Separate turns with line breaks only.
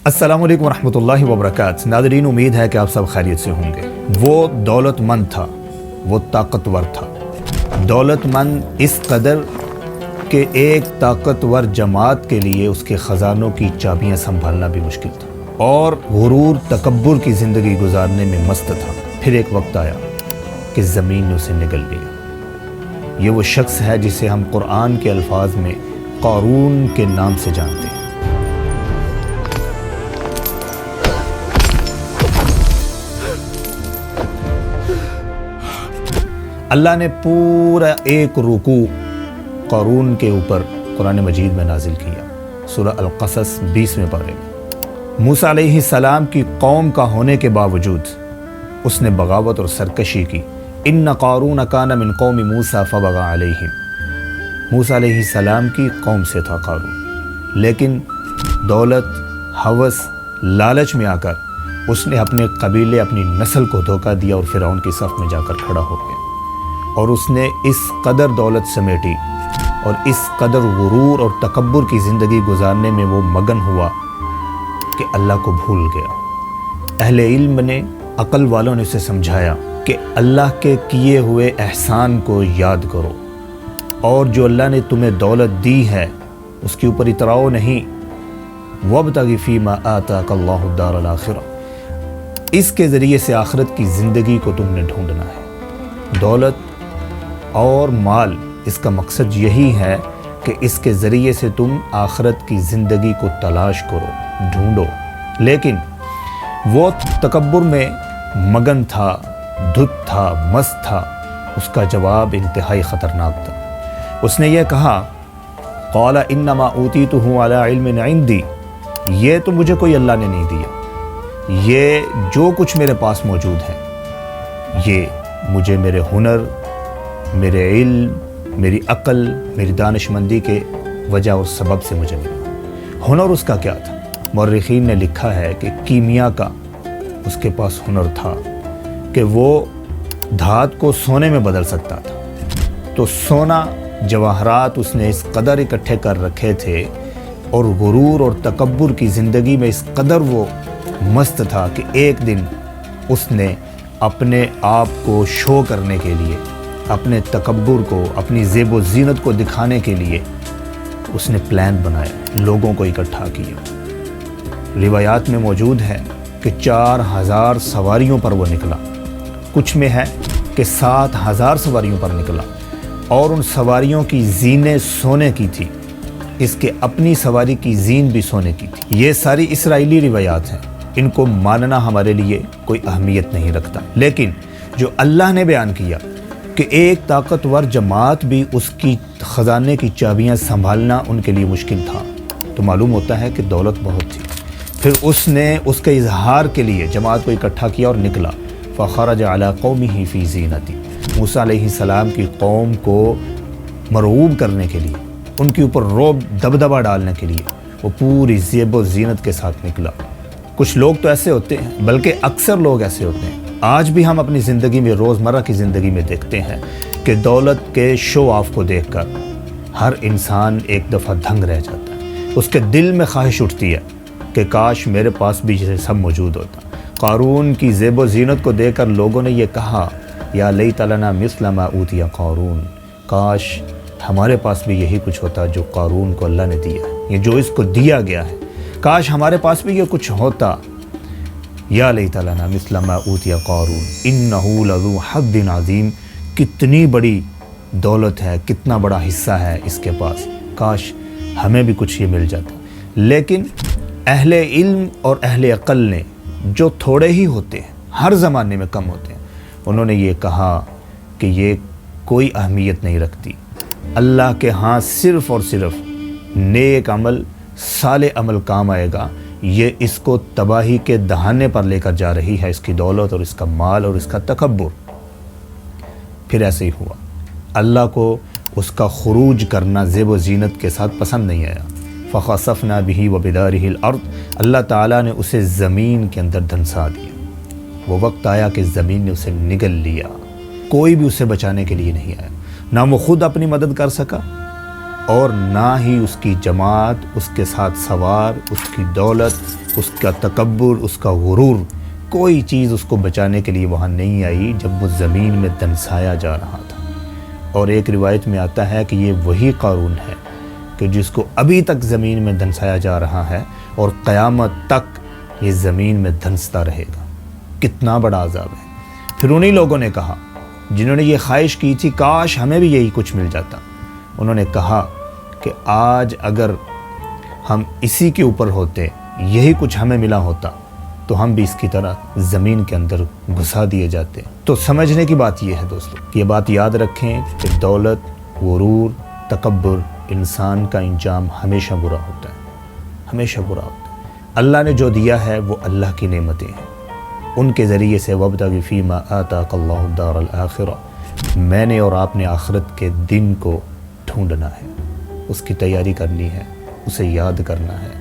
السلام علیکم ورحمۃ اللہ وبرکاتہ۔ ناظرین، امید ہے کہ آپ سب خیریت سے ہوں گے۔ وہ دولت مند تھا، وہ طاقتور تھا، دولت مند اس قدر کہ ایک طاقتور جماعت کے لیے اس کے خزانوں کی چابیاں سنبھالنا بھی مشکل تھا، اور غرور تکبر کی زندگی گزارنے میں مست تھا۔ پھر ایک وقت آیا کہ زمین نے اسے نگل لیا۔ یہ وہ شخص ہے جسے ہم قرآن کے الفاظ میں قارون کے نام سے جانتے ہیں۔ اللہ نے پورا ایک رکوع قارون کے اوپر قرآن مجید میں نازل کیا۔ سورہ القصص 20ویں پارے میں موسیٰ علیہ السلام کی قوم کا ہونے کے باوجود اس نے بغاوت اور سرکشی کی۔ ان قارون کان من قوم موسیٰ فبغى علیہم، موسیٰ علیہ السلام کی قوم سے تھا قارون، لیکن دولت، ہوس، لالچ میں آ کر اس نے اپنے قبیلے، اپنی نسل کو دھوکہ دیا اور فرعون کی صف میں جا کر کھڑا ہو گیا، اور اس نے اس قدر دولت سمیٹی اور اس قدر غرور اور تکبر کی زندگی گزارنے میں وہ مگن ہوا کہ اللہ کو بھول گیا۔ اہل علم نے، عقل والوں نے اسے سمجھایا کہ اللہ کے کیے ہوئے احسان کو یاد کرو، اور جو اللہ نے تمہیں دولت دی ہے اس کے اوپر اتراؤ نہیں۔ وَابْتَغِ فِي مَا آتَاكَ اللَّهُ الدَّارَ الْآخِرَةَ، اس کے ذریعے سے آخرت کی زندگی کو تم نے ڈھونڈنا ہے۔ دولت اور مال، اس کا مقصد یہی ہے کہ اس کے ذریعے سے تم آخرت کی زندگی کو تلاش کرو، ڈھونڈو۔ لیکن وہ تکبر میں مگن تھا، دھت تھا، مست تھا۔ اس کا جواب انتہائی خطرناک تھا۔ اس نے یہ کہا، قال انما اوتیتہ علی علم عندی، یہ تو مجھے کوئی اللہ نے نہیں دیا، یہ جو کچھ میرے پاس موجود ہے یہ مجھے میرے ہنر، میرے علم، میری عقل، میری دانش مندی کے وجہ اور سبب سے مجھے ملا۔ ہنر اس کا کیا تھا؟ مورخین نے لکھا ہے کہ کیمیا کا اس کے پاس ہنر تھا کہ وہ دھات کو سونے میں بدل سکتا تھا۔ تو سونا، جواہرات اس نے اس قدر اکٹھے کر رکھے تھے، اور غرور اور تکبر کی زندگی میں اس قدر وہ مست تھا کہ ایک دن اس نے اپنے آپ کو شو کرنے کے لیے، اپنے تکبر کو، اپنی زیب و زینت کو دکھانے کے لیے اس نے پلان بنایا، لوگوں کو اکٹھا کیا۔ روایات میں موجود ہے کہ 4000 سواریوں پر وہ نکلا، کچھ میں ہے کہ 7000 سواریوں پر نکلا، اور ان سواریوں کی زینیں سونے کی تھی، اس کے اپنی سواری کی زین بھی سونے کی تھی۔ یہ ساری اسرائیلی روایات ہیں، ان کو ماننا ہمارے لیے کوئی اہمیت نہیں رکھتا، لیکن جو اللہ نے بیان کیا کہ ایک طاقتور جماعت بھی اس کی خزانے کی چابیاں سنبھالنا ان کے لیے مشکل تھا، تو معلوم ہوتا ہے کہ دولت بہت تھی۔ پھر اس نے اس کے اظہار کے لیے جماعت کو اکٹھا کیا اور نکلا۔ فخرج علی قومہ فی زینتی، موسیٰ علیہ السلام کی قوم کو مرعوب کرنے کے لیے، ان کے اوپر رعب، دبدبہ ڈالنے کے لیے وہ پوری زیب و زینت کے ساتھ نکلا۔ کچھ لوگ تو ایسے ہوتے ہیں، بلکہ اکثر لوگ ایسے ہوتے ہیں، آج بھی ہم اپنی زندگی میں، روزمرہ کی زندگی میں دیکھتے ہیں کہ دولت کے شو آف کو دیکھ کر ہر انسان ایک دفعہ دھنگ رہ جاتا ہے۔ اس کے دل میں خواہش اٹھتی ہے کہ کاش میرے پاس بھی یہ سب موجود ہوتا۔ قارون کی زیب و زینت کو دیکھ کر لوگوں نے یہ کہا، یا لیت لنا مثل ما اوتی قارون، کاش ہمارے پاس بھی یہی کچھ ہوتا جو قارون کو اللہ نے دیا ہے، یہ جو اس کو دیا گیا ہے، کاش ہمارے پاس بھی یہ کچھ ہوتا۔ یا لیت لنا مثل ما اوتی قارون انہ لذو حظ عظیم، کتنی بڑی دولت ہے، کتنا بڑا حصہ ہے اس کے پاس، کاش ہمیں بھی کچھ یہ مل جاتا۔ لیکن اہل علم اور اہل عقل نے، جو تھوڑے ہی ہوتے ہیں، ہر زمانے میں کم ہوتے ہیں، انہوں نے یہ کہا کہ یہ کوئی اہمیت نہیں رکھتی، اللہ کے ہاں صرف اور صرف نیک عمل، صالح عمل کام آئے گا، یہ اس کو تباہی کے دہانے پر لے کر جا رہی ہے، اس کی دولت اور اس کا مال اور اس کا تکبر۔ پھر ایسے ہی ہوا، اللہ کو اس کا خروج کرنا زیب و زینت کے ساتھ پسند نہیں آیا۔ فخسفنا به وبداره الارض، اللہ تعالیٰ نے اسے زمین کے اندر دھنسا دیا۔ وہ وقت آیا کہ زمین نے اسے نگل لیا، کوئی بھی اسے بچانے کے لیے نہیں آیا، نہ وہ خود اپنی مدد کر سکا، اور نہ ہی اس کی جماعت، اس کے ساتھ سوار، اس کی دولت، اس کا تکبر، اس کا غرور، کوئی چیز اس کو بچانے کے لیے وہاں نہیں آئی جب وہ زمین میں دنسایا جا رہا تھا۔ اور ایک روایت میں آتا ہے کہ یہ وہی قارون ہے کہ جس کو ابھی تک زمین میں دنسایا جا رہا ہے اور قیامت تک یہ زمین میں دھنستا رہے گا۔ کتنا بڑا عذاب ہے۔ پھر انہی لوگوں نے کہا جنہوں نے یہ خواہش کی تھی کاش ہمیں بھی یہی کچھ مل جاتا، انہوں نے کہا کہ آج اگر ہم اسی کے اوپر ہوتے، یہی کچھ ہمیں ملا ہوتا تو ہم بھی اس کی طرح زمین کے اندر گھسا دیے جاتے۔ تو سمجھنے کی بات یہ ہے دوستو، یہ بات یاد رکھیں کہ دولت، غرور، تکبر، انسان کا انجام ہمیشہ برا ہوتا ہے، ہمیشہ برا ہوتا ہے۔ اللہ نے جو دیا ہے وہ اللہ کی نعمتیں ہیں، ان کے ذریعے سے وابتغ فیما آتاک اللہ الدار الآخرہ، میں نے اور آپ نے آخرت کے دن کو ڈھونڈنا ہے، اس کی تیاری کرنی ہے، اسے یاد کرنا ہے۔